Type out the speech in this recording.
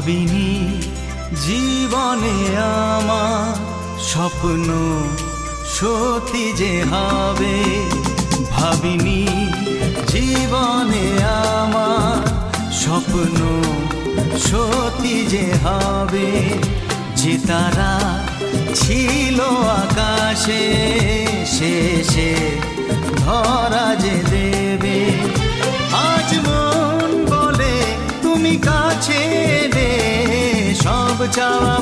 ভাবিনি জীবনে আমার স্বপ্ন সত্যি যে হবে, ভাবিনি জীবনে আমার স্বপ্ন সত্যি যে হবে। যে তারা ছিল আকাশে শেষে ধরা যে দেবে। আজ মন বলে তুমি কাছে এলে, সব চাওয়া